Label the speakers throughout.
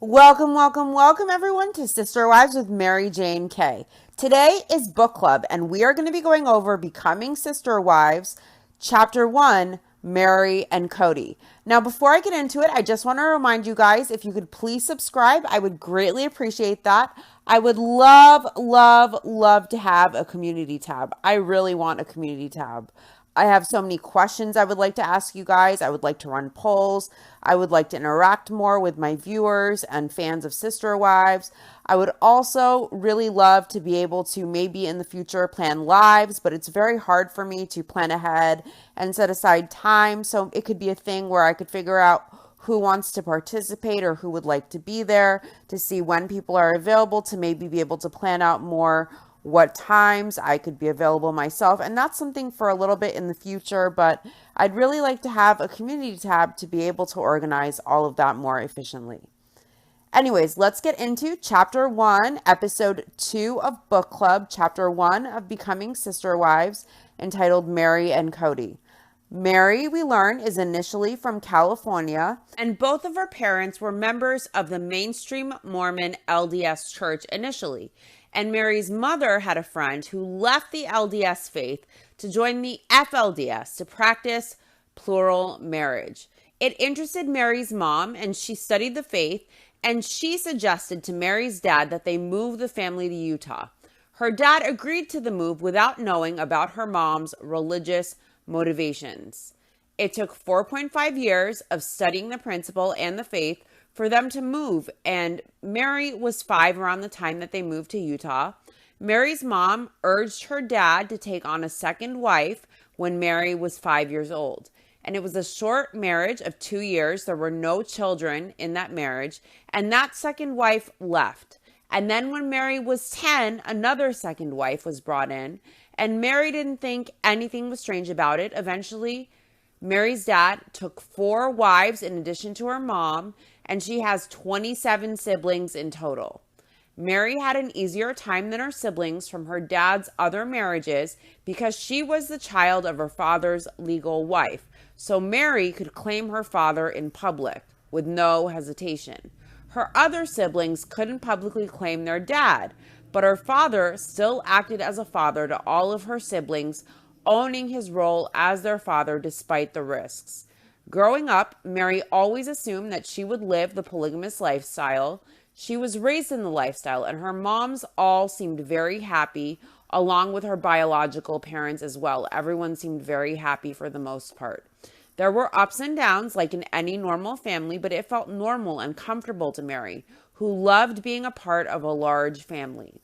Speaker 1: Welcome everyone to Sister Wives with Mary Jane Kay. Today is book club and we are going to be going over Becoming Sister Wives, Chapter 1, Meri and Kody. Now, before I get into it, I just want to remind you guys, if you could please subscribe, I would greatly appreciate that. I would love to have a community tab. I really want a community tab. I have so many questions I would like to ask you guys. I would like to run polls. I would like to interact more with my viewers and fans of Sister Wives. I would also really love to be able to maybe in the future plan lives, but it's very hard for me to plan ahead and set aside time. So it could be a thing where I could figure out who wants to participate or who would like to be there to see when people are available to maybe be able to plan out more what times I could be available myself. And that's something for a little bit in the future, but I'd really like to have a community tab to be able to organize all of that more efficiently. Anyways, let's get into Chapter 1, Episode 2 of Book Club, Chapter 1 of Becoming Sister Wives, entitled Meri and Kody. Meri, we learn, is initially from California, and both of her parents were members of the mainstream Mormon LDS church initially. And Meri's mother had a friend who left the LDS faith to join the FLDS to practice plural marriage. It interested Meri's mom, and she studied the faith, and she suggested to Meri's dad that they move the family to Utah. Her dad agreed to the move without knowing about her mom's religious motivations. It took 4.5 years of studying the principle and the faith for them to move, and Meri was 5 around the time that they moved to Utah. Meri's mom urged her dad to take on a second wife when Meri was 5 years old. And it was a short marriage of 2 years. There were no children in that marriage, and that second wife left. And then when Meri was 10, another second wife was brought in, and Meri didn't think anything was strange about it. Eventually, Meri's dad took 4 wives in addition to her mom, and she has 27 siblings in total. Meri had an easier time than her siblings from her dad's other marriages because she was the child of her father's legal wife. So Meri could claim her father in public with no hesitation. Her other siblings couldn't publicly claim their dad, but her father still acted as a father to all of her siblings, owning his role as their father despite the risks. Growing up, Meri always assumed that she would live the polygamous lifestyle. She was raised in the lifestyle, and her moms all seemed very happy, along with her biological parents as well. Everyone seemed very happy for the most part. There were ups and downs like in any normal family, but it felt normal and comfortable to Meri, who loved being a part of a large family.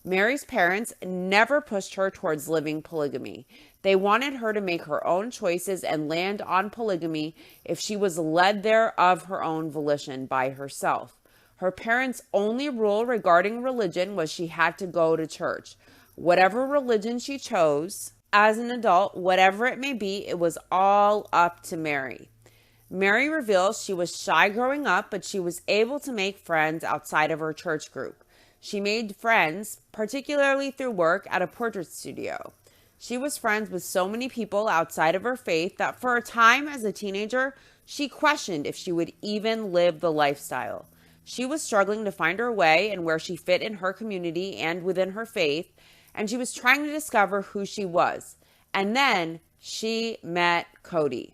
Speaker 1: Meri's parents never pushed her towards living polygamy. They wanted her to make her own choices and land on polygamy if she was led there of her own volition by herself. Her parents' only rule regarding religion was she had to go to church. Whatever religion she chose as an adult, whatever it may be, it was all up to Meri. Meri reveals she was shy growing up, but she was able to make friends outside of her church group. She made friends, particularly through work at a portrait studio. She was friends with so many people outside of her faith that for a time as a teenager, she questioned if she would even live the lifestyle. She was struggling to find her way and where she fit in her community and within her faith, and she was trying to discover who she was. And then she met Kody.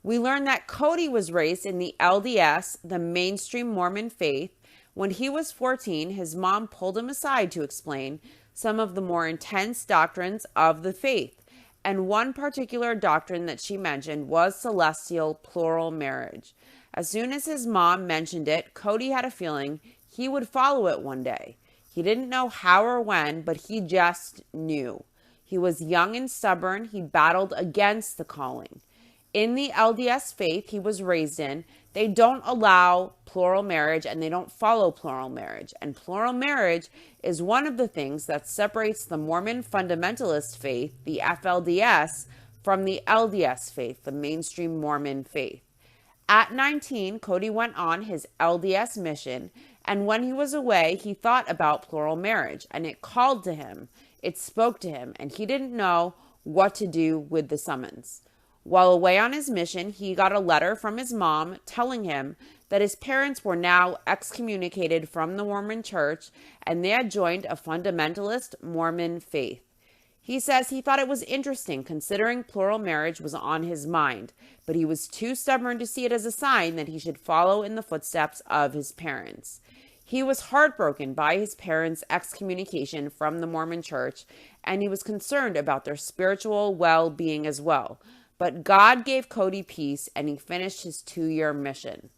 Speaker 1: We learned that Kody was raised in the LDS, the mainstream Mormon faith. When he was 14, his mom pulled him aside to explain some of the more intense doctrines of the faith. And one particular doctrine that she mentioned was celestial plural marriage. As soon as his mom mentioned it, Kody had a feeling he would follow it one day. He didn't know how or when, but he just knew. He was young and stubborn. He battled against the calling. In the LDS faith he was raised in, they don't allow plural marriage and they don't follow plural marriage. And plural marriage is one of the things that separates the Mormon fundamentalist faith, the FLDS, from the LDS faith, the mainstream Mormon faith. At 19, Kody went on his LDS mission, and when he was away, he thought about plural marriage, and it called to him, it spoke to him, and he didn't know what to do with the summons. While away on his mission, he got a letter from his mom telling him that his parents were now excommunicated from the Mormon church and they had joined a fundamentalist Mormon faith. He says he thought it was interesting considering plural marriage was on his mind, but he was too stubborn to see it as a sign that he should follow in the footsteps of his parents. He was heartbroken by his parents' excommunication from the Mormon church, and he was concerned about their spiritual well-being as well. But God gave Kody peace, and he finished his 2-year mission.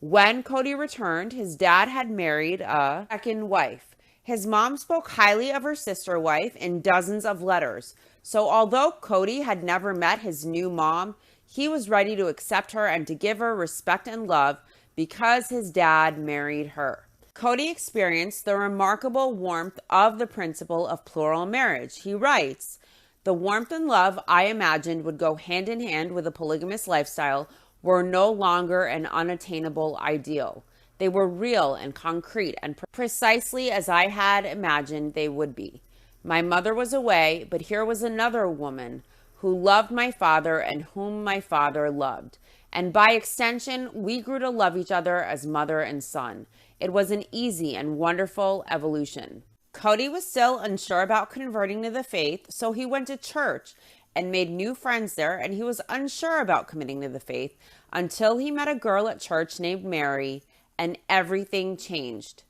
Speaker 1: When Kody returned, his dad had married a second wife. His mom spoke highly of her sister wife in dozens of letters. So although Kody had never met his new mom, he was ready to accept her and to give her respect and love because his dad married her. Kody experienced the remarkable warmth of the principle of plural marriage. He writes, "The warmth and love I imagined would go hand in hand with a polygamous lifestyle were no longer an unattainable ideal. They were real and concrete and precisely as I had imagined they would be. My mother was away, but here was another woman who loved my father and whom my father loved. And by extension, we grew to love each other as mother and son. It was an easy and wonderful evolution." Kody was still unsure about converting to the faith, so he went to church and made new friends there, and he was unsure about committing to the faith until he met a girl at church named Meri, and everything changed.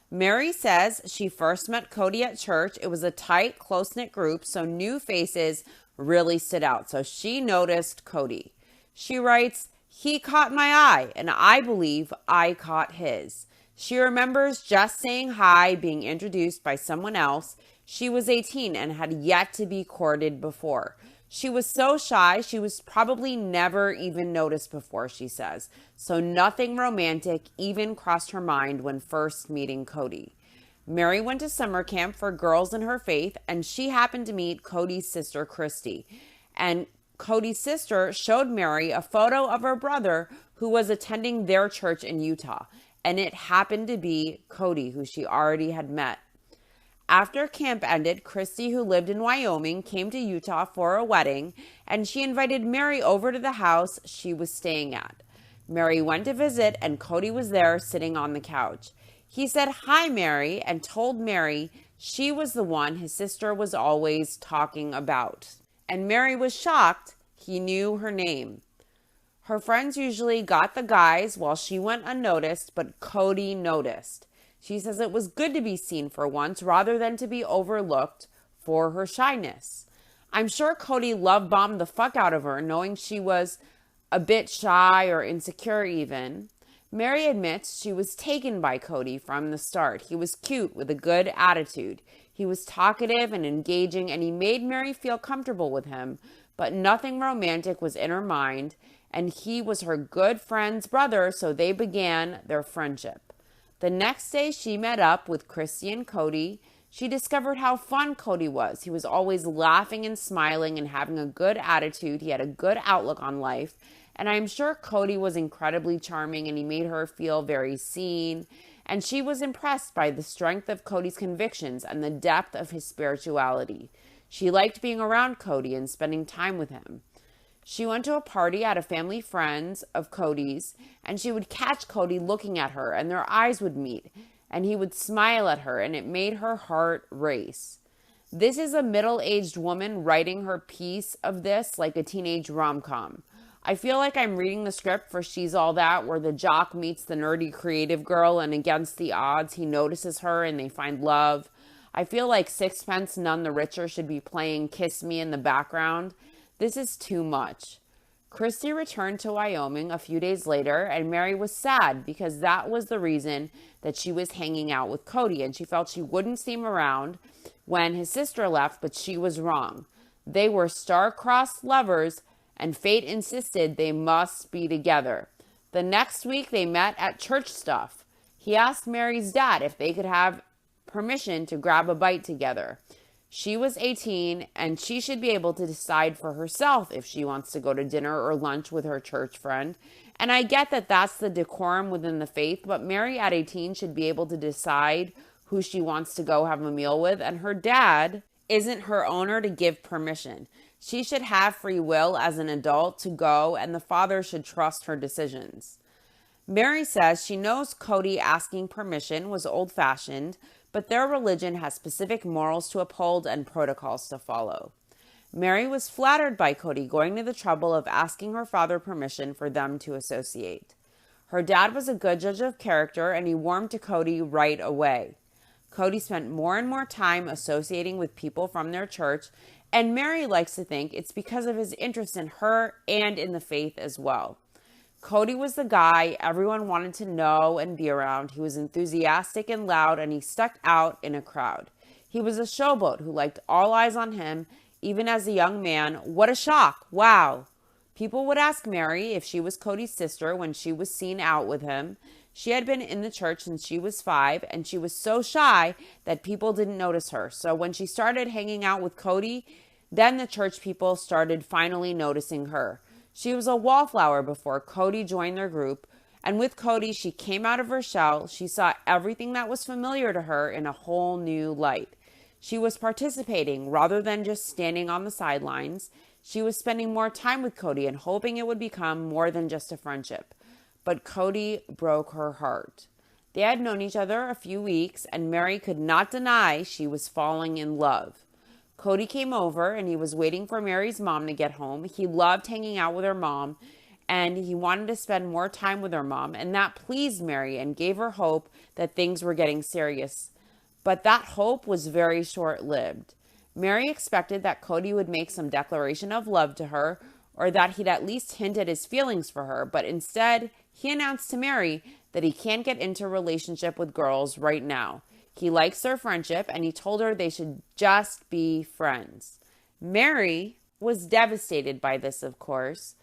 Speaker 1: Meri says she first met Kody at church. It was a tight, close-knit group, so new faces really stood out. So she noticed Kody. She writes, "He caught my eye, and I believe I caught his." She remembers just saying hi, being introduced by someone else. She was 18 and had yet to be courted before. She was so shy, she was probably never even noticed before, she says. So nothing romantic even crossed her mind when first meeting Kody. Meri went to summer camp for girls in her faith, and she happened to meet Kody's sister, Christy. And Kody's sister showed Meri a photo of her brother who was attending their church in Utah. And it happened to be Kody, who she already had met. After camp ended, Christy, who lived in Wyoming, came to Utah for a wedding, and she invited Meri over to the house she was staying at. Meri went to visit, and Kody was there sitting on the couch. He said hi, Meri, and told Meri she was the one his sister was always talking about. And Meri was shocked he knew her name. Her friends usually got the guys while she went unnoticed, but Kody noticed. She says it was good to be seen for once rather than to be overlooked for her shyness. I'm sure Kody love-bombed the fuck out of her, knowing she was a bit shy or insecure even. Meri admits she was taken by Kody from the start. He was cute with a good attitude. He was talkative and engaging, and he made Meri feel comfortable with him, but nothing romantic was in her mind, and he was her good friend's brother, so they began their friendship. The next day she met up with Christy and Kody. She discovered how fun Kody was. He was always laughing and smiling and having a good attitude. He had a good outlook on life. And I'm sure Kody was incredibly charming and he made her feel very seen. And she was impressed by the strength of Kody's convictions and the depth of his spirituality. She liked being around Kody and spending time with him. She went to a party at a family friend of Kody's, and she would catch Kody looking at her, and their eyes would meet, and he would smile at her, and it made her heart race. This is a middle-aged woman writing her piece of this like a teenage rom-com. I feel like I'm reading the script for She's All That, where the jock meets the nerdy creative girl, and against the odds, he notices her, and they find love. I feel like Sixpence None the Richer should be playing Kiss Me in the background. This is too much. Christy returned to Wyoming a few days later, and Meri was sad because that was the reason that she was hanging out with Kody, and she felt she wouldn't see him around when his sister left, but she was wrong. They were star-crossed lovers, and fate insisted they must be together. The next week, they met at church stuff. He asked Meri's dad if they could have permission to grab a bite together. She was 18, and she should be able to decide for herself if she wants to go to dinner or lunch with her church friend. And I get that that's the decorum within the faith, but Meri at 18 should be able to decide who she wants to go have a meal with, and her dad isn't her owner to give permission. She should have free will as an adult to go, and the father should trust her decisions. Meri says she knows Kody asking permission was old-fashioned, but their religion has specific morals to uphold and protocols to follow. Meri was flattered by Kody going to the trouble of asking her father permission for them to associate. Her dad was a good judge of character, and he warmed to Kody right away. Kody spent more and more time associating with people from their church, and Meri likes to think it's because of his interest in her and in the faith as well. Kody was the guy everyone wanted to know and be around. He was enthusiastic and loud, and he stuck out in a crowd. He was a showboat who liked all eyes on him, even as a young man. What a shock! Wow! People would ask Meri if she was Kody's sister when she was seen out with him. She had been in the church since she was 5, and she was so shy that people didn't notice her. So when she started hanging out with Kody, then the church people started finally noticing her. She was a wallflower before Kody joined their group, and with Kody, she came out of her shell. She saw everything that was familiar to her in a whole new light. She was participating rather than just standing on the sidelines. She was spending more time with Kody and hoping it would become more than just a friendship. But Kody broke her heart. They had known each other a few weeks, and Meri could not deny she was falling in love. Kody came over, and he was waiting for Meri's mom to get home. He loved hanging out with her mom, and he wanted to spend more time with her mom, and that pleased Meri and gave her hope that things were getting serious. But that hope was very short-lived. Meri expected that Kody would make some declaration of love to her, or that he'd at least hint at his feelings for her, but instead, he announced to Meri that he can't get into a relationship with girls right now. He likes their friendship, and he told her they should just be friends. Meri was devastated by this, of course.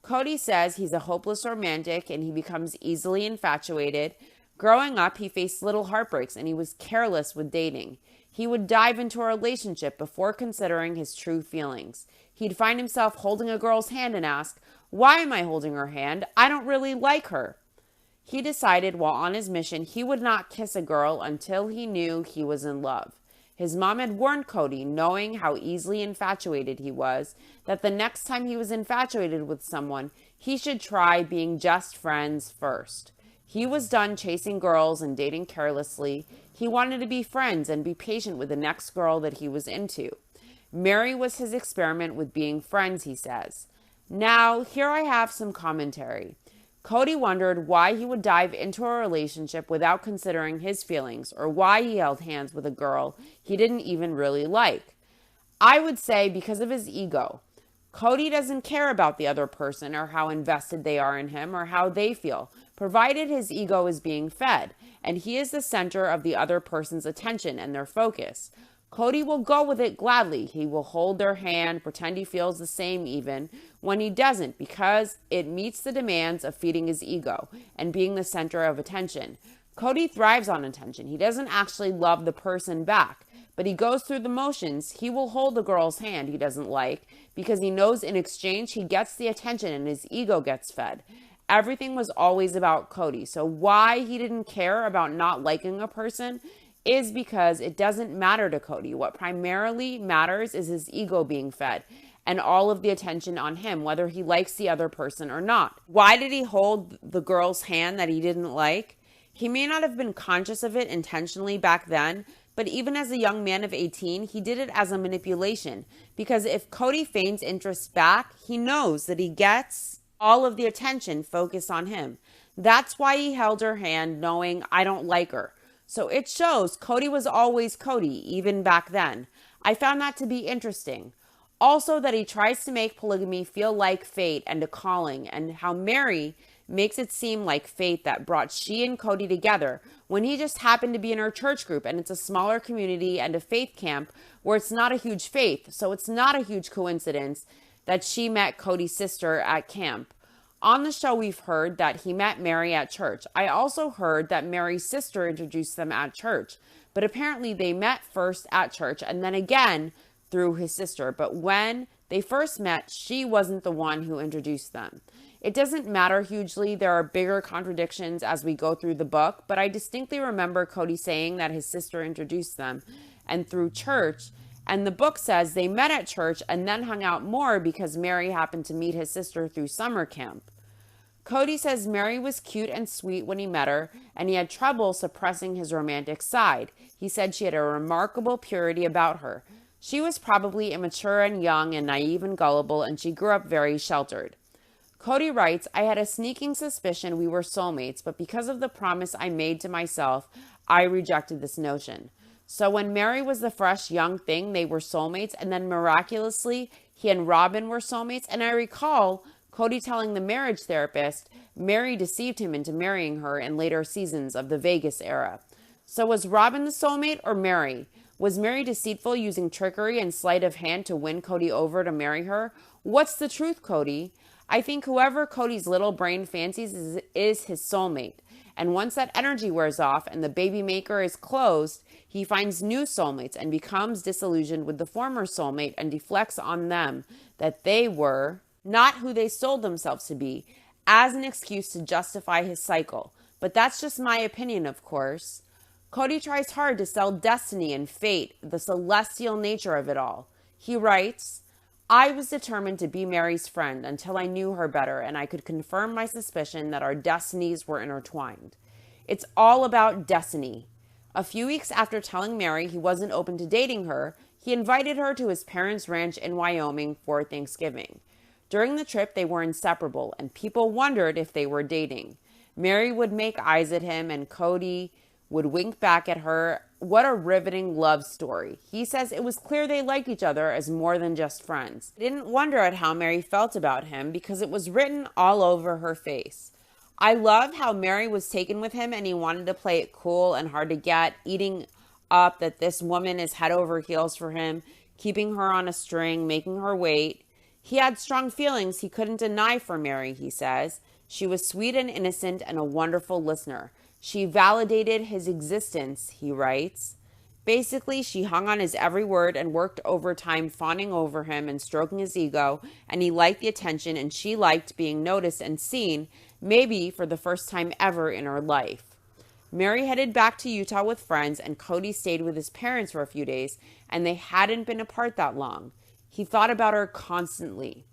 Speaker 1: Kody says he's a hopeless romantic, and he becomes easily infatuated. Growing up, he faced little heartbreaks, and he was careless with dating. He would dive into a relationship before considering his true feelings. He'd find himself holding a girl's hand and ask, "Why am I holding her hand? I don't really like her." He decided while on his mission he would not kiss a girl until he knew he was in love. His mom had warned Kody, knowing how easily infatuated he was, that the next time he was infatuated with someone, he should try being just friends first. He was done chasing girls and dating carelessly. He wanted to be friends and be patient with the next girl that he was into. Meri was his experiment with being friends, he says. Now, here I have some commentary. Kody wondered why he would dive into a relationship without considering his feelings, or why he held hands with a girl he didn't even really like. I would say because of his ego. Kody doesn't care about the other person or how invested they are in him or how they feel, provided his ego is being fed, and he is the center of the other person's attention and their focus. Kody will go with it gladly. He will hold their hand, pretend he feels the same even when he doesn't, because it meets the demands of feeding his ego and being the center of attention. Kody thrives on attention. He doesn't actually love the person back, but he goes through the motions. He will hold the girl's hand he doesn't like because he knows in exchange he gets the attention and his ego gets fed. Everything was always about Kody. So why he didn't care about not liking a person is because it doesn't matter to Kody. What primarily matters is his ego being fed and all of the attention on him, whether he likes the other person or not. Why did he hold the girl's hand that he didn't like? He may not have been conscious of it intentionally back then, but even as a young man of 18, he did it as a manipulation. Because if Kody feigns interest back, he knows that he gets all of the attention focused on him. That's why he held her hand knowing, I don't like her. So it shows Kody was always Kody, even back then. I found that to be interesting. Also that he tries to make polygamy feel like fate and a calling, and how Meri makes it seem like fate that brought she and Kody together when he just happened to be in her church group and it's a smaller community and a faith camp where it's not a huge faith. So it's not a huge coincidence that she met Kody's sister at camp. On the show, we've heard that he met Meri at church. I also heard that Meri's sister introduced them at church, but apparently they met first at church and then again through his sister. But when they first met, she wasn't the one who introduced them. It doesn't matter hugely. There are bigger contradictions as we go through the book, but I distinctly remember Kody saying that his sister introduced them and through church. And the book says they met at church and then hung out more because Meri happened to meet his sister through summer camp. Kody says Meri was cute and sweet when he met her, and he had trouble suppressing his romantic side. He said she had a remarkable purity about her. She was probably immature and young and naive and gullible, and she grew up very sheltered. Kody writes, I had a sneaking suspicion we were soulmates, but because of the promise I made to myself, I rejected this notion. So when Meri was the fresh young thing, they were soulmates, and then miraculously, he and Robin were soulmates. And I recall Kody telling the marriage therapist Meri deceived him into marrying her in later seasons of the Vegas era. So was Robin the soulmate or Meri? Was Meri deceitful, using trickery and sleight of hand to win Kody over to marry her? What's the truth, Kody? I think whoever Kody's little brain fancies is his soulmate. And once that energy wears off and the baby maker is closed, he finds new soulmates and becomes disillusioned with the former soulmate and deflects on them that they were not who they sold themselves to be, as an excuse to justify his cycle. But that's just my opinion, of course. Kody tries hard to sell destiny and fate, the celestial nature of it all. He writes, I was determined to be Meri's friend until I knew her better and I could confirm my suspicion that our destinies were intertwined. It's all about destiny. A few weeks after telling Meri he wasn't open to dating her, he invited her to his parents' ranch in Wyoming for Thanksgiving. During the trip, they were inseparable, and people wondered if they were dating. Meri would make eyes at him, and Kody would wink back at her. What a riveting love story. He says it was clear they liked each other as more than just friends. He didn't wonder at how Meri felt about him because it was written all over her face. I loved how Meri was taken with him and he wanted to play it cool and hard to get, eating up that this woman is head over heels for him, keeping her on a string, making her wait. He had strong feelings he couldn't deny for Meri, he says. She was sweet and innocent and a wonderful listener. She validated his existence, he writes. Basically, she hung on his every word and worked overtime fawning over him and stroking his ego, and he liked the attention and she liked being noticed and seen, maybe for the first time ever in her life. Meri headed back to Utah with friends, and Kody stayed with his parents for a few days, and they hadn't been apart that long. He thought about her constantly.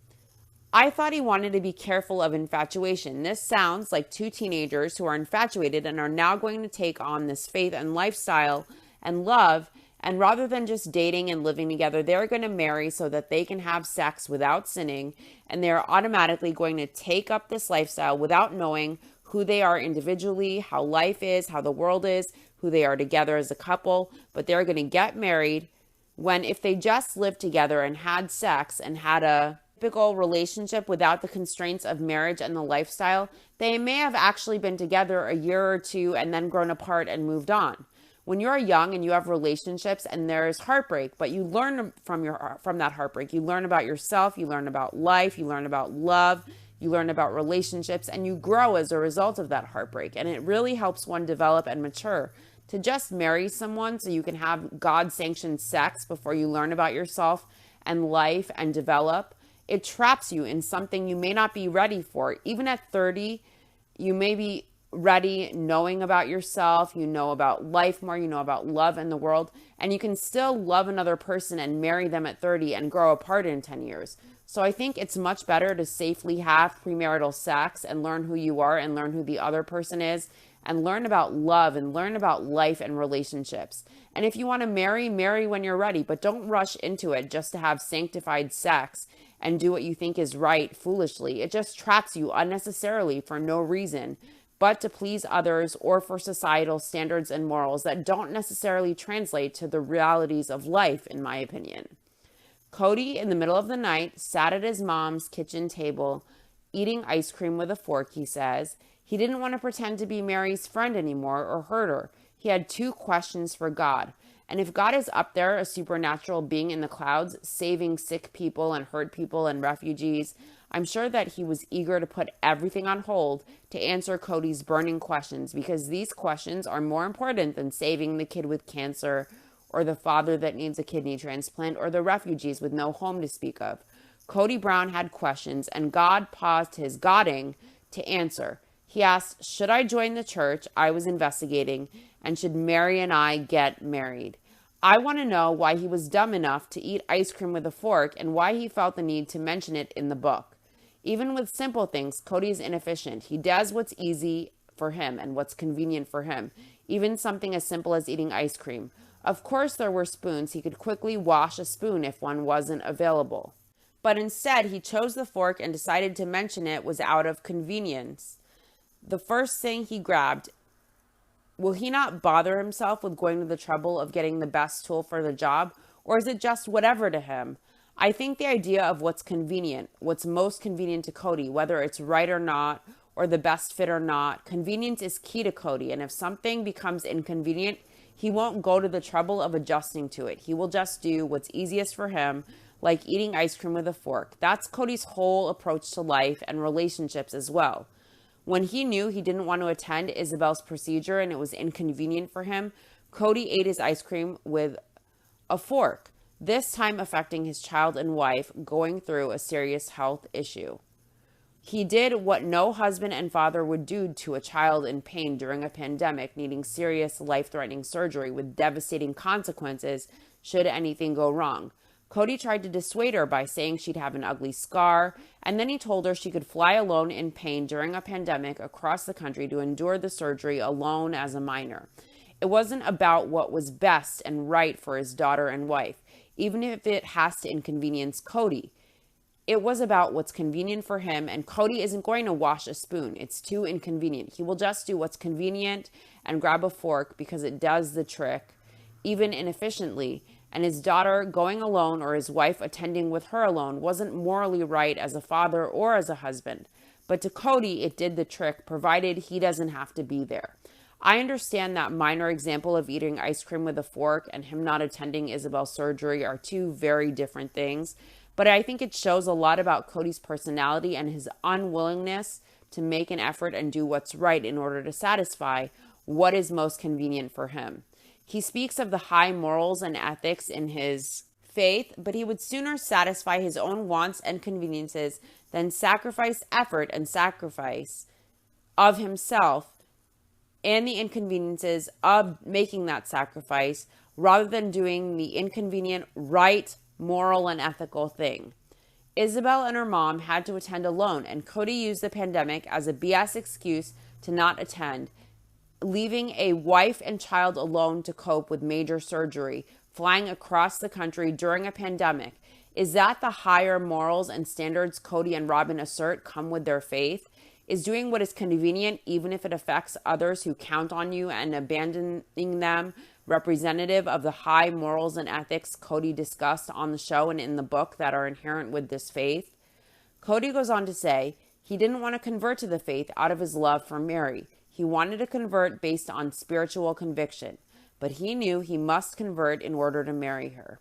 Speaker 1: I thought he wanted to be careful of infatuation. This sounds like two teenagers who are infatuated and are now going to take on this faith and lifestyle and love, and rather than just dating and living together, they're going to marry so that they can have sex without sinning, and they're automatically going to take up this lifestyle without knowing who they are individually, how life is, how the world is, who they are together as a couple, but they're going to get married when if they just lived together and had sex and had a typical relationship without the constraints of marriage and the lifestyle, they may have actually been together a year or two and then grown apart and moved on. When you're young and you have relationships and there's heartbreak, but you learn from that heartbreak. You learn about yourself, you learn about life, you learn about love, you learn about relationships, and you grow as a result of that heartbreak. And it really helps one develop and mature. To just marry someone so you can have God-sanctioned sex before you learn about yourself and life and develop, it traps you in something you may not be ready for. Even at 30, you may be ready knowing about yourself, you know about life more, you know about love and the world, and you can still love another person and marry them at 30 and grow apart in 10 years. So I think it's much better to safely have premarital sex and learn who you are and learn who the other person is and learn about love and learn about life and relationships. And if you want to marry when you're ready, but don't rush into it just to have sanctified sex and do what you think is right foolishly. It just traps you unnecessarily for no reason but to please others or for societal standards and morals that don't necessarily translate to the realities of life, in my opinion. Kody, in the middle of the night, sat at his mom's kitchen table, eating ice cream with a fork, he says. He didn't want to pretend to be Meri's friend anymore or hurt her. He had two questions for God. And if God is up there, a supernatural being in the clouds, saving sick people and hurt people and refugees, I'm sure that he was eager to put everything on hold to answer Kody's burning questions, because these questions are more important than saving the kid with cancer or the father that needs a kidney transplant or the refugees with no home to speak of. Kody Brown had questions, and God paused his godding to answer. He asked, should I join the church I was investigating, and should Meri and I get married? I want to know why he was dumb enough to eat ice cream with a fork and why he felt the need to mention it in the book. Even with simple things, Kody is inefficient. He does what's easy for him and what's convenient for him, even something as simple as eating ice cream. Of course, there were spoons. He could quickly wash a spoon if one wasn't available. But instead, he chose the fork and decided to mention it was out of convenience. The first thing he grabbed, will he not bother himself with going to the trouble of getting the best tool for the job? Or is it just whatever to him? I think the idea of what's convenient, what's most convenient to Kody, whether it's right or not, or the best fit or not, convenience is key to Kody. And if something becomes inconvenient, he won't go to the trouble of adjusting to it. He will just do what's easiest for him, like eating ice cream with a fork. That's Kody's whole approach to life and relationships as well. When he knew he didn't want to attend Isabel's procedure and it was inconvenient for him, Kody ate his ice cream with a fork, this time affecting his child and wife going through a serious health issue. He did what no husband and father would do to a child in pain during a pandemic needing serious life-threatening surgery with devastating consequences should anything go wrong. Kody tried to dissuade her by saying she'd have an ugly scar, and then he told her she could fly alone in pain during a pandemic across the country to endure the surgery alone as a minor. It wasn't about what was best and right for his daughter and wife, even if it has to inconvenience Kody. It was about what's convenient for him, and Kody isn't going to wash a spoon. It's too inconvenient. He will just do what's convenient and grab a fork because it does the trick, even inefficiently. And his daughter going alone or his wife attending with her alone wasn't morally right as a father or as a husband. But to Kody, it did the trick, provided he doesn't have to be there. I understand that minor example of eating ice cream with a fork and him not attending Isabel's surgery are two very different things. But I think it shows a lot about Kody's personality and his unwillingness to make an effort and do what's right in order to satisfy what is most convenient for him. He speaks of the high morals and ethics in his faith, but he would sooner satisfy his own wants and conveniences than sacrifice effort and sacrifice of himself and the inconveniences of making that sacrifice rather than doing the inconvenient, right, moral, and ethical thing. Isabel and her mom had to attend alone, and Kody used the pandemic as a BS excuse to not attend, leaving a wife and child alone to cope with major surgery, flying across the country during a pandemic. Is that the higher morals and standards Kody and Robin assert come with their faith? Is doing what is convenient, even if it affects others who count on you, and abandoning them, representative of the high morals and ethics Kody discussed on the show and in the book that are inherent with this faith? Kody goes on to say he didn't want to convert to the faith out of his love for Meri. He wanted to convert based on spiritual conviction, but he knew he must convert in order to marry her.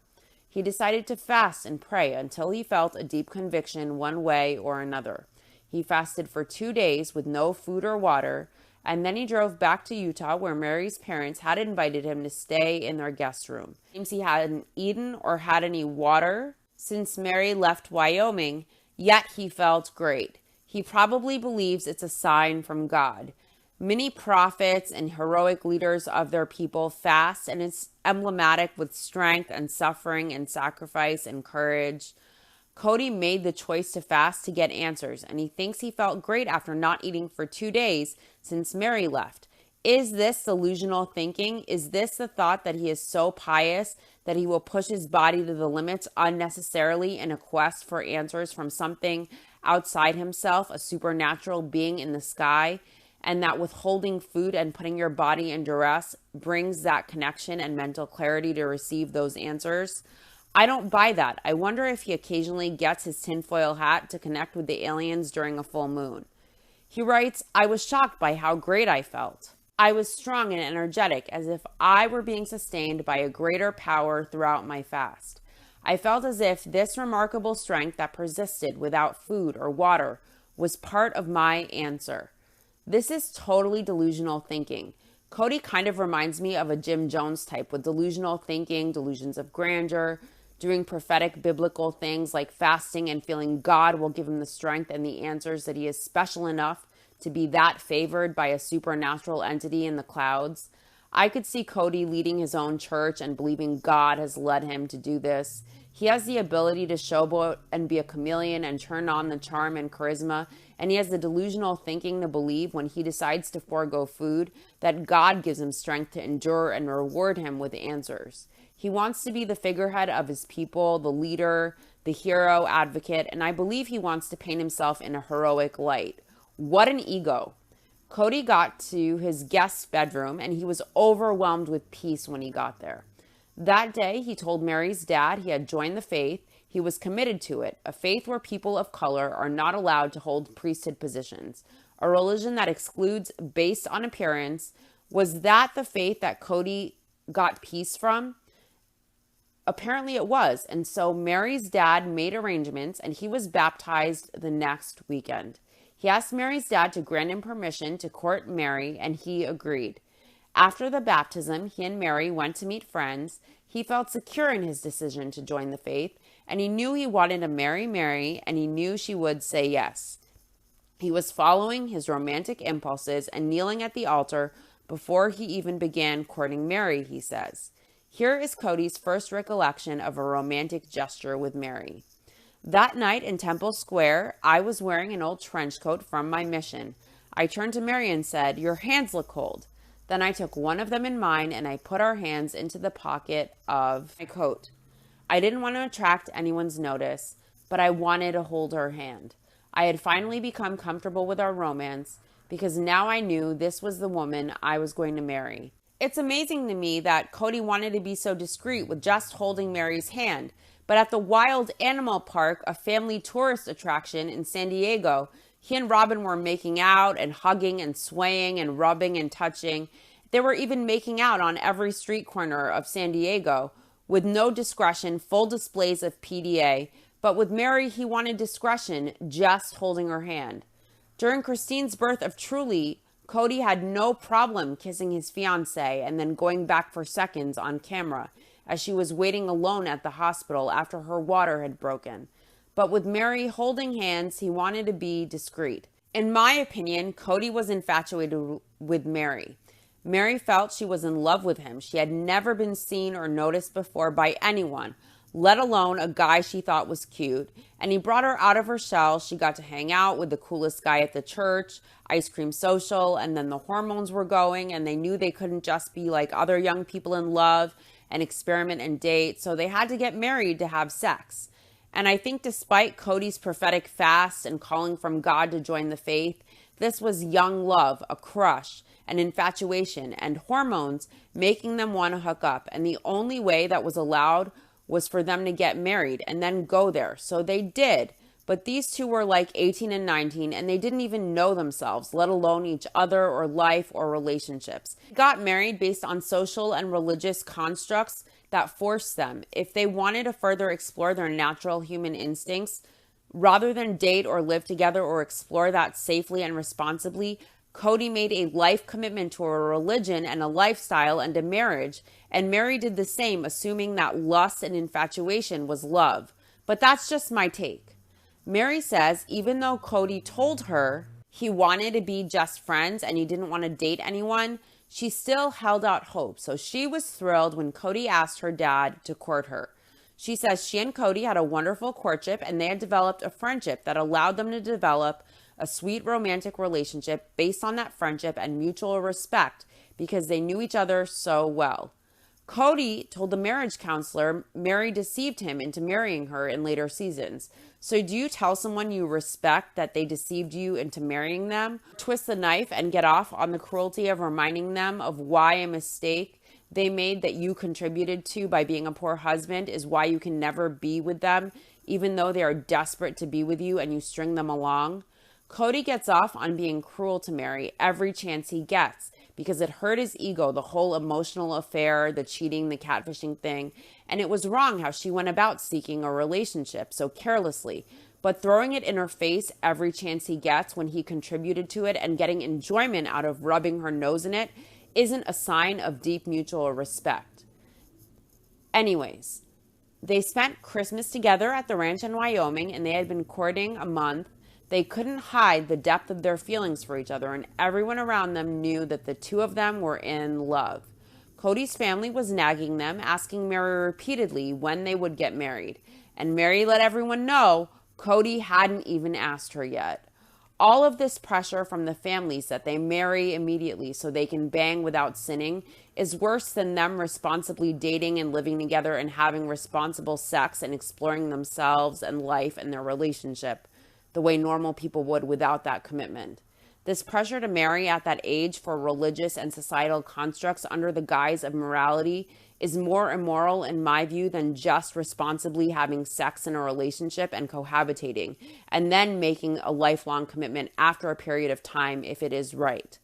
Speaker 1: He decided to fast and pray until he felt a deep conviction one way or another. He fasted for 2 days with no food or water, and then he drove back to Utah where Meri's parents had invited him to stay in their guest room. It seems he hadn't eaten or had any water since Meri left Wyoming, yet he felt great. He probably believes it's a sign from God. Many prophets and heroic leaders of their people fast, and it's emblematic with strength and suffering and sacrifice and courage. Kody made the choice to fast to get answers, and he thinks he felt great after not eating for 2 days since Meri left. Is this delusional thinking? Is this the thought that he is so pious that he will push his body to the limits unnecessarily in a quest for answers from something outside himself, a supernatural being in the sky? And that withholding food and putting your body in duress brings that connection and mental clarity to receive those answers? I don't buy that. I wonder if he occasionally gets his tinfoil hat to connect with the aliens during a full moon. He writes, I was shocked by how great I felt. I was strong and energetic, as if I were being sustained by a greater power throughout my fast. I felt as if this remarkable strength that persisted without food or water was part of my answer. This is totally delusional thinking. Kody kind of reminds me of a Jim Jones type with delusional thinking, delusions of grandeur, doing prophetic biblical things like fasting and feeling God will give him the strength and the answers, that he is special enough to be that favored by a supernatural entity in the clouds. I could see Kody leading his own church and believing God has led him to do this. He has the ability to showboat and be a chameleon and turn on the charm and charisma. And he has the delusional thinking to believe when he decides to forego food that God gives him strength to endure and reward him with answers. He wants to be the figurehead of his people, the leader, the hero, advocate, and I believe he wants to paint himself in a heroic light. What an ego. Kody got to his guest's bedroom and he was overwhelmed with peace when he got there. That day, he told Meri's dad he had joined the faith. He was committed to it, a faith where people of color are not allowed to hold priesthood positions, a religion that excludes based on appearance. Was that the faith that Kody got peace from? Apparently it was, and so Meri's dad made arrangements and he was baptized the next weekend. He asked Meri's dad to grant him permission to court Meri, and he agreed. After the baptism, he and Meri went to meet friends. He felt secure in his decision to join the faith, and he knew he wanted to marry Meri, and he knew she would say yes. He was following his romantic impulses and kneeling at the altar before he even began courting Meri, he says. Here is Kody's first recollection of a romantic gesture with Meri. That night in Temple Square, I was wearing an old trench coat from my mission. I turned to Meri and said, "Your hands look cold." Then I took one of them in mine and I put our hands into the pocket of my coat. I didn't want to attract anyone's notice, but I wanted to hold her hand. I had finally become comfortable with our romance because now I knew this was the woman I was going to marry. It's amazing to me that Kody wanted to be so discreet with just holding Meri's hand, but at the Wild Animal Park, a family tourist attraction in San Diego, he and Robin were making out and hugging and swaying and rubbing and touching. They were even making out on every street corner of San Diego with no discretion, full displays of PDA. But with Meri, he wanted discretion, just holding her hand. During Christine's birth of Truly, Kody had no problem kissing his fiancée and then going back for seconds on camera as she was waiting alone at the hospital after her water had broken. But with Meri holding hands, he wanted to be discreet. In my opinion, Kody was infatuated with Meri. Meri felt she was in love with him. She had never been seen or noticed before by anyone, let alone a guy she thought was cute. And he brought her out of her shell. She got to hang out with the coolest guy at the church, ice cream social, and then the hormones were going and they knew they couldn't just be like other young people in love and experiment and date. So they had to get married to have sex. And I think despite Kody's prophetic fast and calling from God to join the faith, this was young love, a crush, an infatuation, and hormones making them want to hook up. And the only way that was allowed was for them to get married and then go there. So they did. But these two were like 18 and 19 and they didn't even know themselves, let alone each other or life or relationships. They got married based on social and religious constructs that forced them, if they wanted to further explore their natural human instincts, rather than date or live together or explore that safely and responsibly. Kody made a life commitment to a religion and a lifestyle and a marriage, and Meri did the same, assuming that lust and infatuation was love. But that's just my take. Meri says even though Kody told her he wanted to be just friends and he didn't want to date anyone, she still held out hope. So she was thrilled when Kody asked her dad to court her. She says she and Kody had a wonderful courtship and they had developed a friendship that allowed them to develop a sweet romantic relationship based on that friendship and mutual respect because they knew each other so well. Kody told the marriage counselor Meri deceived him into marrying her in later seasons. So do you tell someone you respect that they deceived you into marrying them? Twist the knife and get off on the cruelty of reminding them of why a mistake they made that you contributed to by being a poor husband is why you can never be with them, even though they are desperate to be with you and you string them along? Kody gets off on being cruel to Meri every chance he gets because it hurt his ego, the whole emotional affair, the cheating, the catfishing thing. And it was wrong how she went about seeking a relationship so carelessly. But throwing it in her face every chance he gets when he contributed to it and getting enjoyment out of rubbing her nose in it isn't a sign of deep mutual respect. Anyways, they spent Christmas together at the ranch in Wyoming and they had been courting a month. They couldn't hide the depth of their feelings for each other, and everyone around them knew that the two of them were in love. Kody's family was nagging them, asking Meri repeatedly when they would get married. And Meri let everyone know Kody hadn't even asked her yet. All of this pressure from the families that they marry immediately so they can bang without sinning is worse than them responsibly dating and living together and having responsible sex and exploring themselves and life and their relationship the way normal people would without that commitment. This pressure to marry at that age for religious and societal constructs under the guise of morality is more immoral in my view than just responsibly having sex in a relationship and cohabitating, and then making a lifelong commitment after a period of time if it is right.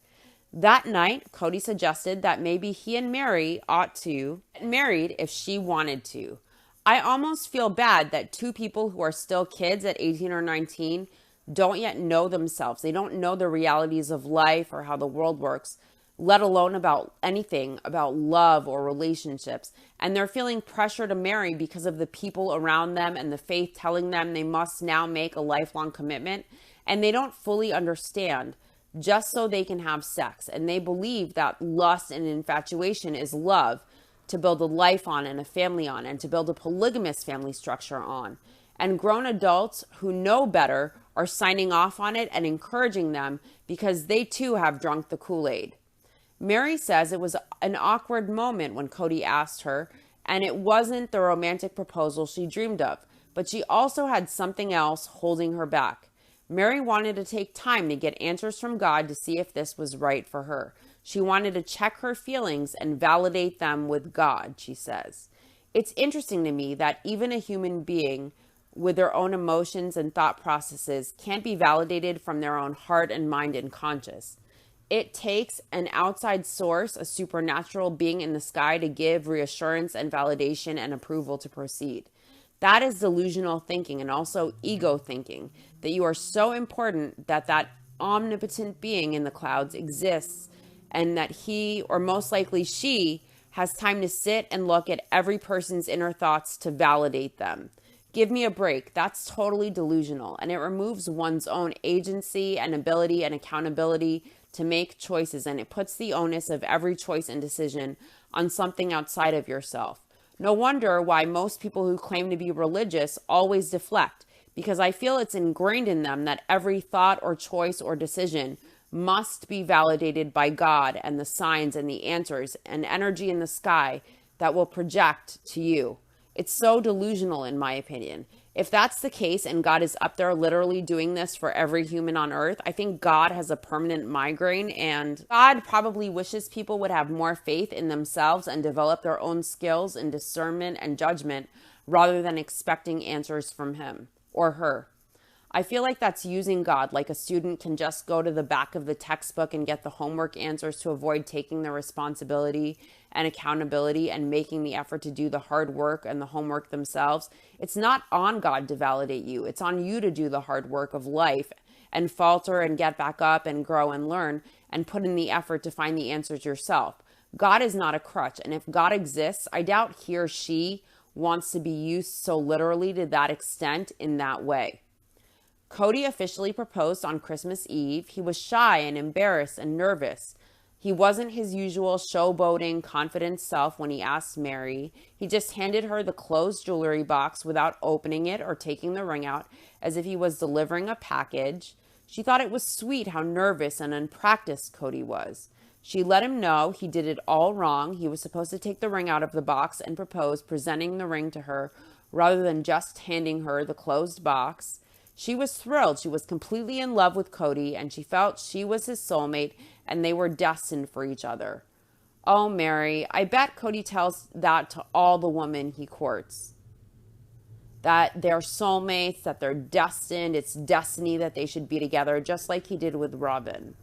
Speaker 1: That night, Kody suggested that maybe he and Meri ought to get married if she wanted to. I almost feel bad that two people who are still kids at 18 or 19 don't yet know themselves. They don't know the realities of life or how the world works, let alone about anything about love or relationships. And they're feeling pressure to marry because of the people around them and the faith telling them they must now make a lifelong commitment. And they don't fully understand just so they can have sex. And they believe that lust and infatuation is love to build a life on and a family on and to build a polygamous family structure on. And grown adults who know better are signing off on it and encouraging them because they too have drunk the Kool-Aid. Meri says it was an awkward moment when Kody asked her, and it wasn't the romantic proposal she dreamed of, but she also had something else holding her back. Meri wanted to take time to get answers from God to see if this was right for her. She wanted to check her feelings and validate them with God, she says. It's interesting to me that even a human being with their own emotions and thought processes can't be validated from their own heart and mind and conscience. It takes an outside source, a supernatural being in the sky, to give reassurance and validation and approval to proceed. That is delusional thinking and also ego thinking, that you are so important that that omnipotent being in the clouds exists and that he, or most likely she, has time to sit and look at every person's inner thoughts to validate them. Give me a break. That's totally delusional, and it removes one's own agency and ability and accountability to make choices, and it puts the onus of every choice and decision on something outside of yourself. No wonder why most people who claim to be religious always deflect, because I feel it's ingrained in them that every thought or choice or decision must be validated by God and the signs and the answers and energy in the sky that will project to you. It's so delusional, in my opinion. If that's the case and God is up there literally doing this for every human on earth, I think God has a permanent migraine, and God probably wishes people would have more faith in themselves and develop their own skills in discernment and judgment rather than expecting answers from him or her. I feel like that's using God, like a student can just go to the back of the textbook and get the homework answers to avoid taking the responsibility and accountability and making the effort to do the hard work and the homework themselves. It's not on God to validate you. It's on you to do the hard work of life and falter and get back up and grow and learn and put in the effort to find the answers yourself. God is not a crutch. And if God exists, I doubt he or she wants to be used so literally to that extent in that way. Kody officially proposed on Christmas Eve. He was shy and embarrassed and nervous. He wasn't his usual showboating, confident self when he asked Meri. He just handed her the closed jewelry box without opening it or taking the ring out, as if he was delivering a package. She thought it was sweet how nervous and unpracticed Kody was. She let him know he did it all wrong. He was supposed to take the ring out of the box and propose, presenting the ring to her rather than just handing her the closed box. She was thrilled. She was completely in love with Kody, and she felt she was his soulmate, and they were destined for each other. Oh, Meri, I bet Kody tells that to all the women he courts. That they're soulmates, that they're destined, it's destiny that they should be together, just like he did with Robin.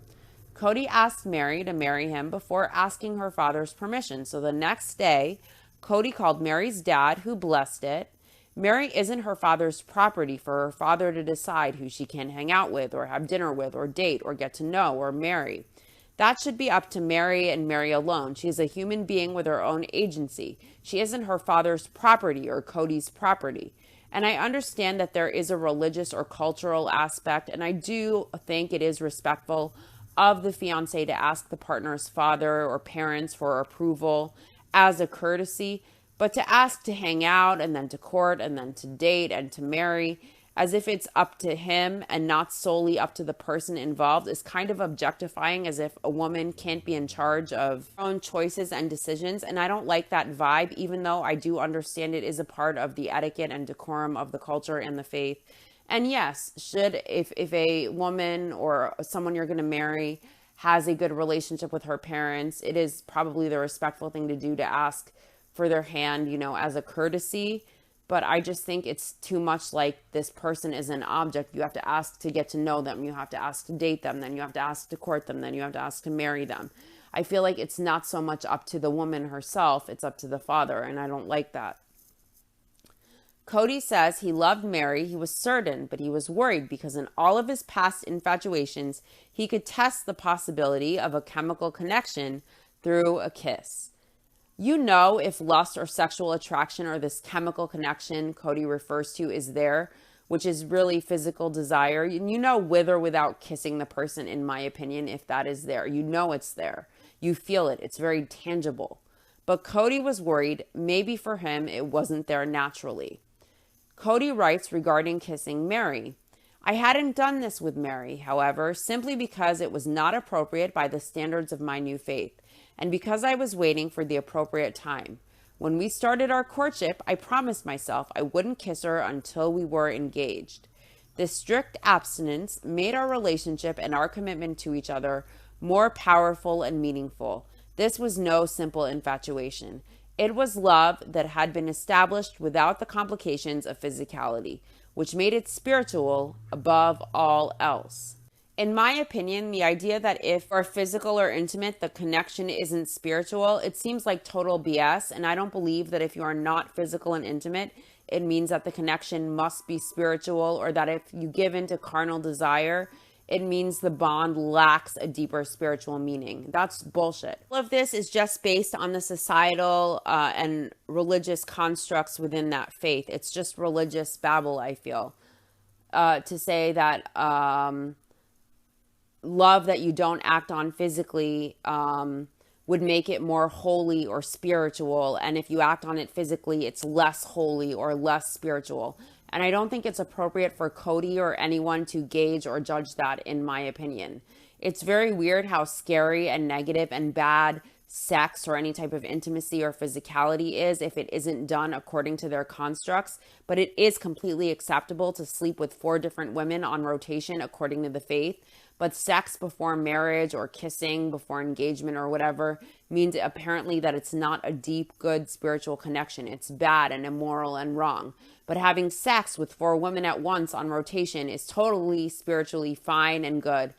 Speaker 1: Kody asked Meri to marry him before asking her father's permission. So the next day, Kody called Meri's dad, who blessed it. Meri isn't her father's property for her father to decide who she can hang out with or have dinner with or date or get to know or marry. That should be up to Meri and Meri alone. She is a human being with her own agency. She isn't her father's property or Kody's property. And I understand that there is a religious or cultural aspect, and I do think it is respectful of the fiance to ask the partner's father or parents for approval as a courtesy, but to ask to hang out and then to court and then to date and to marry as if it's up to him and not solely up to the person involved is kind of objectifying, as if a woman can't be in charge of her own choices and decisions. And I don't like that vibe, even though I do understand it is a part of the etiquette and decorum of the culture and the faith. And yes, if a woman or someone you're going to marry has a good relationship with her parents, it is probably the respectful thing to do to ask for their hand, as a courtesy. But I just think it's too much like this person is an object. You have to ask to get to know them. You have to ask to date them. Then you have to ask to court them. Then you have to ask to marry them. I feel like it's not so much up to the woman herself. It's up to the father. And I don't like that. Kody says he loved Meri. He was certain, but he was worried because in all of his past infatuations, he could test the possibility of a chemical connection through a kiss. If lust or sexual attraction or this chemical connection Kody refers to is there, which is really physical desire. With or without kissing the person, in my opinion, if that is there. It's there. You feel it. It's very tangible. But Kody was worried maybe for him it wasn't there naturally. Kody writes regarding kissing Meri. I hadn't done this with Meri, however, simply because it was not appropriate by the standards of my new faith, and because I was waiting for the appropriate time. When we started our courtship, I promised myself I wouldn't kiss her until we were engaged. This strict abstinence made our relationship and our commitment to each other more powerful and meaningful. This was no simple infatuation. It was love that had been established without the complications of physicality, which made it spiritual above all else. In my opinion, the idea that if we're physical or intimate, the connection isn't spiritual, it seems like total BS. And I don't believe that if you are not physical and intimate, it means that the connection must be spiritual, or that if you give in to carnal desire, it means the bond lacks a deeper spiritual meaning. That's bullshit. All of this is just based on the societal and religious constructs within that faith. It's just religious babble, I feel. To say that love that you don't act on physically would make it more holy or spiritual. And if you act on it physically, it's less holy or less spiritual. And I don't think it's appropriate for Kody or anyone to gauge or judge that, in my opinion. It's very weird how scary and negative and bad sex or any type of intimacy or physicality is if it isn't done according to their constructs. But it is completely acceptable to sleep with 4 different women on rotation according to the faith. But sex before marriage or kissing before engagement or whatever means apparently that it's not a deep, good spiritual connection. It's bad and immoral and wrong. But having sex with 4 women at once on rotation is totally spiritually fine and good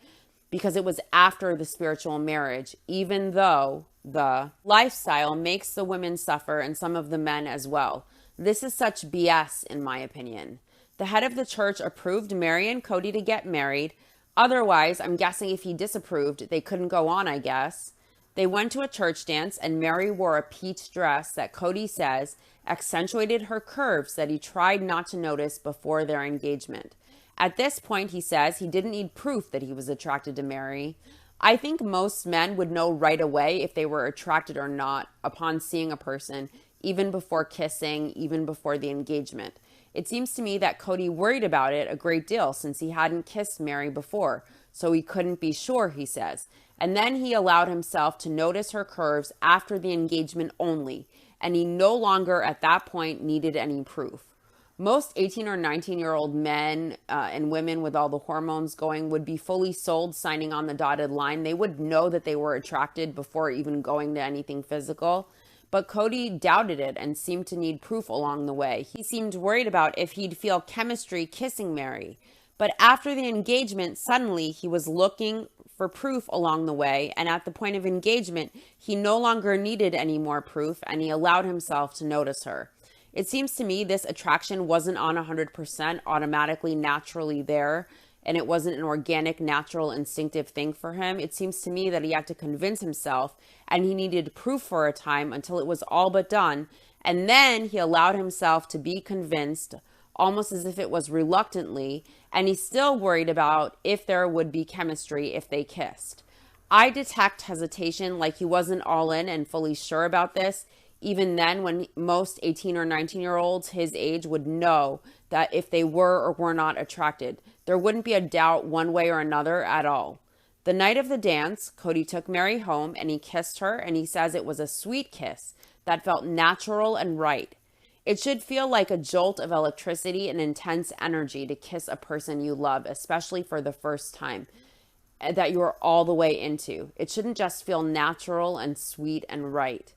Speaker 1: because it was after the spiritual marriage, even though the lifestyle makes the women suffer and some of the men as well. This is such BS, in my opinion. The head of the church approved Meri and Kody to get married. Otherwise, I'm guessing if he disapproved, they couldn't go on, I guess. They went to a church dance and Meri wore a peach dress that Kody says accentuated her curves that he tried not to notice before their engagement. At this point, he says he didn't need proof that he was attracted to Meri. I think most men would know right away if they were attracted or not upon seeing a person, even before kissing, even before the engagement. It seems to me that Kody worried about it a great deal since he hadn't kissed Meri before, so he couldn't be sure, he says. And then he allowed himself to notice her curves after the engagement only, and he no longer at that point needed any proof. Most 18 or 19-year-old men and women with all the hormones going would be fully sold signing on the dotted line. They would know that they were attracted before even going to anything physical. But Kody doubted it and seemed to need proof along the way. He seemed worried about if he'd feel chemistry kissing Meri. But after the engagement, suddenly he was looking for proof along the way. And at the point of engagement, he no longer needed any more proof and he allowed himself to notice her. It seems to me this attraction wasn't on 100% automatically naturally there. And it wasn't an organic, natural, instinctive thing for him. It seems to me that he had to convince himself and he needed proof for a time until it was all but done. And then he allowed himself to be convinced, almost as if it was reluctantly. And he's still worried about if there would be chemistry if they kissed. I detect hesitation, like he wasn't all in and fully sure about this. Even then, when most 18 or 19-year-olds his age would know that if they were or were not attracted, there wouldn't be a doubt one way or another at all. The night of the dance, Kody took Meri home and he kissed her, and he says it was a sweet kiss that felt natural and right. It should feel like a jolt of electricity and intense energy to kiss a person you love, especially for the first time, that you're all the way into. It shouldn't just feel natural and sweet and right.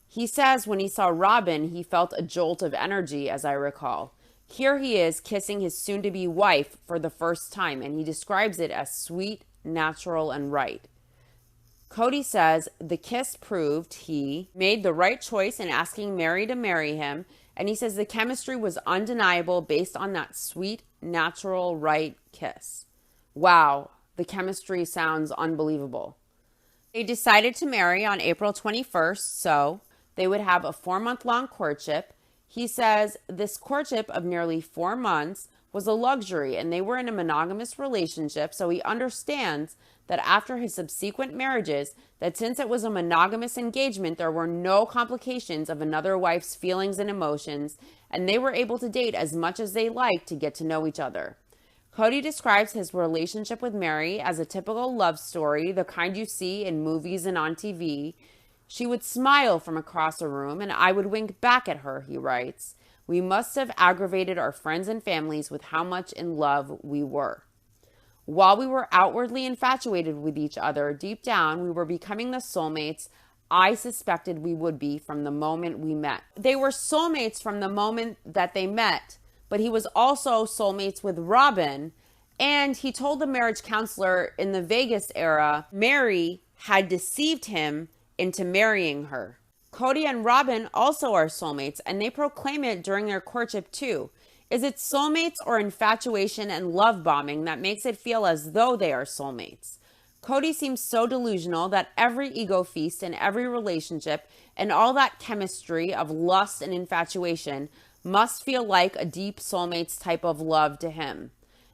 Speaker 1: He says when he saw Robin, he felt a jolt of energy, as I recall. Here he is kissing his soon-to-be wife for the first time, and he describes it as sweet, natural, and right. Kody says the kiss proved he made the right choice in asking Meri to marry him, and he says the chemistry was undeniable based on that sweet, natural, right kiss. Wow, the chemistry sounds unbelievable. They decided to marry on April 21st, so they would have a 4-month-long courtship. He says this courtship of nearly 4 months was a luxury, and they were in a monogamous relationship, so he understands that after his subsequent marriages, that since it was a monogamous engagement, there were no complications of another wife's feelings and emotions, and they were able to date as much as they liked to get to know each other. Kody describes his relationship with Meri as a typical love story, the kind you see in movies and on TV. She would smile from across a room, and I would wink back at her, he writes. We must have aggravated our friends and families with how much in love we were. While we were outwardly infatuated with each other, deep down we were becoming the soulmates I suspected we would be from the moment we met. They were soulmates from the moment that they met, but he was also soulmates with Robin, and he told the marriage counselor in the Vegas era, Meri had deceived him into marrying her. Kody and Robin also are soulmates, and they proclaim it during their courtship too. Is it soulmates or infatuation and love bombing that makes it feel as though they are soulmates? Kody seems so delusional that every ego feast in every relationship and all that chemistry of lust and infatuation must feel like a deep soulmates type of love to him.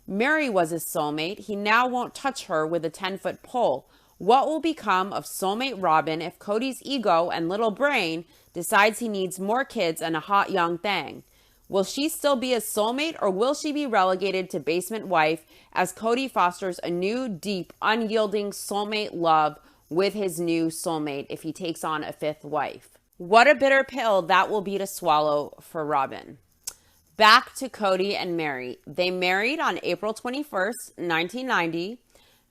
Speaker 1: Meri was his soulmate. He now won't touch her with a 10-foot pole. What will become of soulmate Robin if Kody's ego and little brain decides he needs more kids and a hot young thing? Will she still be his soulmate, or will she be relegated to basement wife as Kody fosters a new, deep, unyielding soulmate love with his new soulmate if he takes on a 5th wife? What a bitter pill that will be to swallow for Robin. Back to Kody and Meri. They married on April 21st, 1990.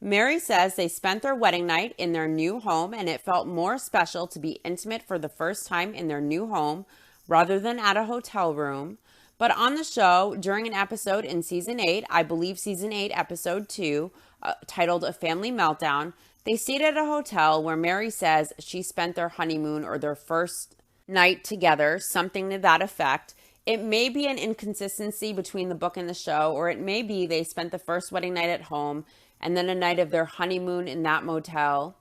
Speaker 1: Meri says they spent their wedding night in their new home, and it felt more special to be intimate for the first time in their new home rather than at a hotel room. But on the show, during an episode in season 8, I believe season 8, episode 2, titled A Family Meltdown, they stayed at a hotel where Meri says she spent their honeymoon or their first night together, something to that effect. It may be an inconsistency between the book and the show, or it may be they spent the first wedding night at home and then a night of their honeymoon in that motel.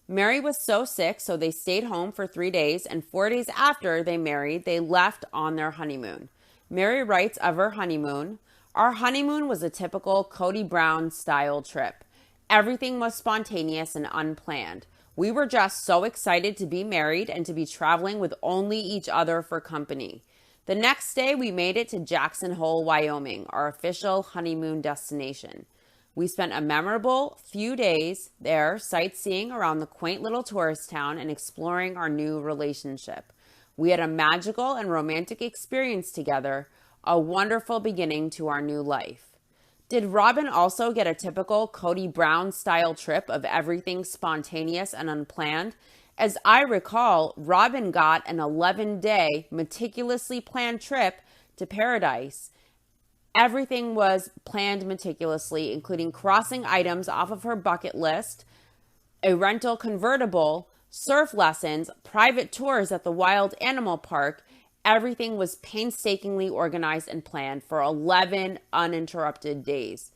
Speaker 1: Meri was so sick, so they stayed home for 3 days, and 4 days after they married, they left on their honeymoon. Meri writes of her honeymoon, our honeymoon was a typical Kody Brown style trip. Everything was spontaneous and unplanned. We were just so excited to be married and to be traveling with only each other for company. The next day, we made it to Jackson Hole, Wyoming, our official honeymoon destination. We spent a memorable few days there sightseeing around the quaint little tourist town and exploring our new relationship. We had a magical and romantic experience together, a wonderful beginning to our new life. Did Robin also get a typical Kody Brown style trip of everything spontaneous and unplanned? As I recall, Robin got an 11-day, meticulously planned trip to paradise. Everything was planned meticulously, including crossing items off of her bucket list, a rental convertible, surf lessons, private tours at the wild animal park. Everything was painstakingly organized and planned for 11 uninterrupted days.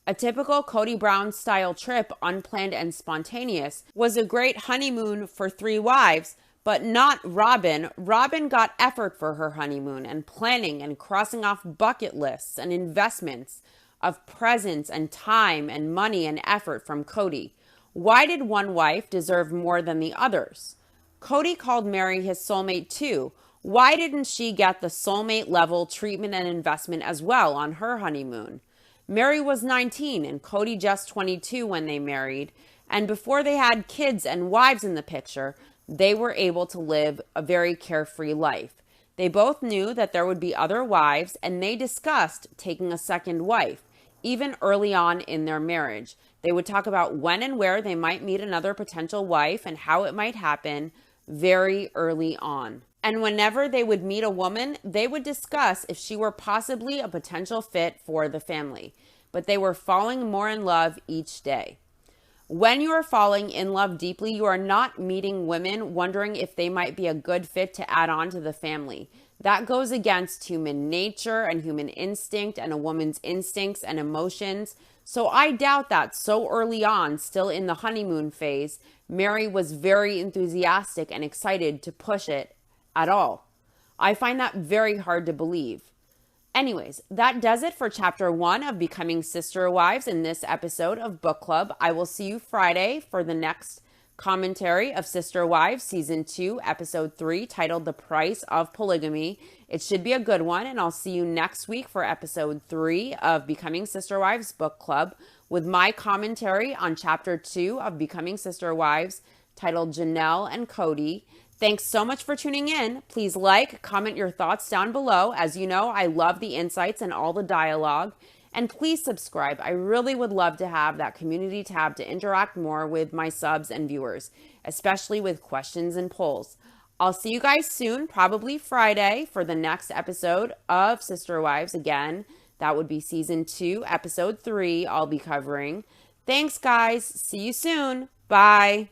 Speaker 1: A typical Kody Brown style trip, unplanned and spontaneous, was a great honeymoon for 3 wives, but not Robin. Robin got effort for her honeymoon and planning and crossing off bucket lists and investments of presence and time and money and effort from Kody. Why did one wife deserve more than the others? Kody called Meri his soulmate too. Why didn't she get the soulmate level treatment and investment as well on her honeymoon? Meri was 19 and Kody just 22 when they married, and before they had kids and wives in the picture, they were able to live a very carefree life. They both knew that there would be other wives, and they discussed taking a second wife, even early on in their marriage. They would talk about when and where they might meet another potential wife and how it might happen very early on. And whenever they would meet a woman, they would discuss if she were possibly a potential fit for the family. But they were falling more in love each day. When you are falling in love deeply, you are not meeting women wondering if they might be a good fit to add on to the family. That goes against human nature and human instinct and a woman's instincts and emotions. So I doubt that so early on, still in the honeymoon phase, Meri was very enthusiastic and excited to push it at all. I find that very hard to believe. Anyways, that does it for chapter 1 of Becoming Sister Wives in this episode of Book Club. I will see you Friday for the next commentary of Sister Wives season 2, episode 3, titled The Price of Polygamy. It should be a good one, and I'll see you next week for episode 3 of Becoming Sister Wives Book Club with my commentary on chapter 2 of Becoming Sister Wives titled Janelle and Kody. Thanks so much for tuning in. Please like, comment your thoughts down below. As you know, I love the insights and all the dialogue. And please subscribe. I really would love to have that community tab to interact more with my subs and viewers, especially with questions and polls. I'll see you guys soon, probably Friday, for the next episode of Sister Wives. Again, that would be season 2, episode 3 I'll be covering. Thanks, guys. See you soon. Bye.